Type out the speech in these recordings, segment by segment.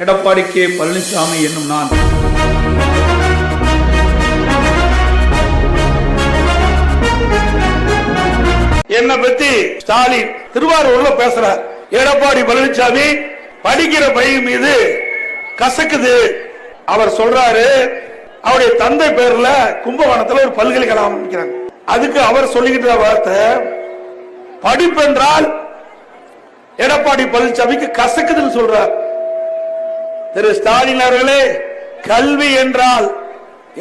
Edappadi K Palaniswami என்னும் நான் என்னை பத்தி ஸ்டாலின் திருவாரூர்ல பேசுறார். எடப்பாடி பழனிசாமி படிக்கிற பையன் மீது கசக்குது. அவர் சொல்றாரு, அவருடைய தந்தை பேர்ல கும்பகோணத்துல ஒரு பல்கலைக்கழகம் அமைக்கிறாங்க. அதுக்கு அவர் சொல்லிக்கிட்ட வார்த்தை படிப்பு என்றால் எடப்பாடி பழனிசாமிக்கு கசக்குதுன்னு சொல்றார். திரு ஸ்டாலின் அவர்களே, கல்வி என்றால்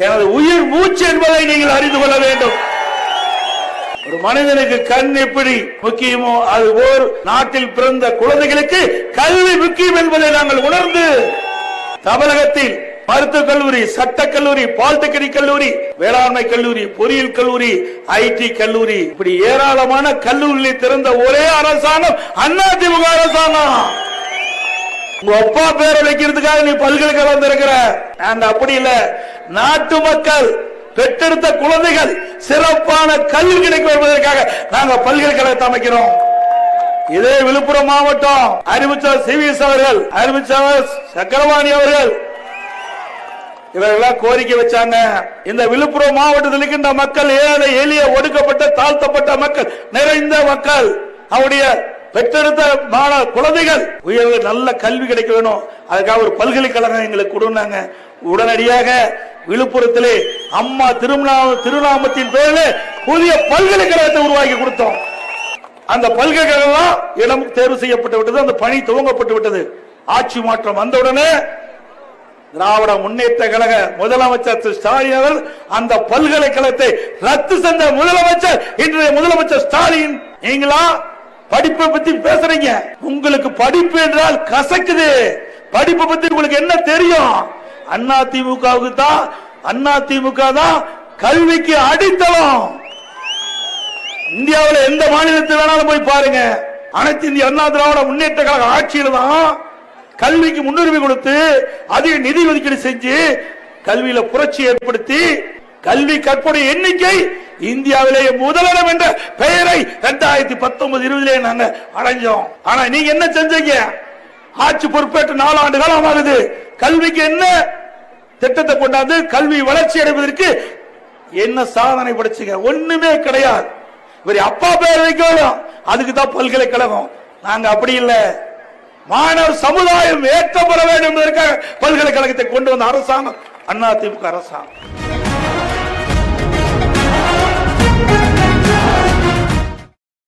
எனது உயிர் மூச்சு என்பதை நீங்கள் அறிந்து கொள்ள வேண்டும். ஒரு மனிதனுக்கு கண் எப்படி முக்கியமோ அது ஓர் நாட்டில் பிறந்த குழந்தைகளுக்கு கல்வி முக்கியம் என்பதை நாங்கள் உணர்ந்து தமிழகத்தில் மருத்துவக் கல்லூரி, சட்டக் கல்லூரி, பாலிடெக்னிக் கல்லூரி, வேளாண்மை கல்லூரி, பொறியியல் கல்லூரி, ஐடி கல்லூரி, இப்படி ஏராளமான கல்லூரிகளை திறந்த ஒரே அரசாங்கம் அதிமுக அரசாங்கம். உங்க அப்பா பேரை வைக்கிறதுக்காக நீ பல்கலைக்கழகம் திறக்கிற, அப்படி இல்ல. நாட்டு மக்கள் பெற்றெடுத்த குழந்தைகள் சிறப்பான கல்வி கிடைக்கும் என்பதற்காக நாங்க பல்கலைக்கழகத்தை அமைக்கிறோம். இதே விழுப்புரம் மாவட்டம் அறிவிச்சார் சிவிஎஸ் அவர்கள், அறிவிச்சார் சக்கரவாணி அவர்கள், இவர்களாம் கோரிக்கை வச்சாங்க. இந்த விழுப்புரம் மாவட்டத்தில் இருக்கின்ற மக்கள் ஏழை எளிய ஒடுக்கப்பட்ட தாழ்த்தப்பட்ட மக்கள் நிறைந்த மக்கள், அவருடைய பெற்றெடுத்த குழந்தைகள் உயர்வு நல்ல கல்வி கிடைக்க வேணும். அதுக்காக ஒரு பல்கலைக்கழகம் எங்களுக்கு கொடுனாங்க. உடனடியாக விழுப்புரத்திலே அம்மா திருநாமத்தின் பேரில் புதிய பல்கலைக்கழகத்தை உருவாக்கி கொடுத்தோம். அந்த பல்கலைக்கழகம் இடம் தேர்வு செய்யப்பட்டு விட்டது, அந்த பணி துவங்கப்பட்டு விட்டது. ஆட்சி மாற்றம் வந்தவுடனே திராவிட முன்னேற்ற கழக முதலமைச்சர் திரு ஸ்டாலின் அவர்கள் அந்த பல்கலைக்கழகத்தை ரத்து செஞ்ச முதலமைச்சர் இன்றைய முதலமைச்சர் ஸ்டாலின். நீங்களா படிப்பை பத்தி பேசுறீங்க? உங்களுக்கு படிப்பு என்றால் கசக்குது. படிப்பை பத்தி உங்களுக்கு என்ன தெரியும்? அதிமுகவுக்கு தான், அதிமுக தான் கல்விக்கு அடித்தளம். இந்தியாவில் எந்த மாநிலத்தில் வேணாலும் போய் பாருங்க, அனைத்து இந்திய அண்ணா திராவிட முன்னேற்ற கழக ஆட்சியில் தான் கல்விக்கு முன்னுரிமை கொடுத்து அதிக நிதி ஒதுக்கீடு செஞ்சு கல்வியில புரட்சி ஏற்படுத்தி கல்வி கற்புடைய எண்ணிக்கை இந்தியாவிலேயே முதலிடம் என்ற பெயரை 2019-20 நாங்க அடைஞ்சோம். ஆனா நீங்க என்ன செஞ்சீங்க? ஆட்சி பொறுப்பேற்று 4 ஆண்டு காலம் ஆகுது. கல்விக்கு என்ன திட்டத்தை கொண்டாந்து கல்வி வளர்ச்சி அடைவதற்கு என்ன சாதனை படைச்சீங்க? ஒண்ணுமே கிடையாது. இவரு அப்பா பேர் வைக்கணும், அதுக்கு தான் பல்கலைக்கழகம். நாங்க அப்படி இல்லை. மாணவர் சமுதாயம் ஏற்றப்பட வேண்டும் என்பதற்காக பல்கலைக்கழகத்தை கொண்டு வந்த அரசாங்கம் அதிமுக அரசாங்கம்.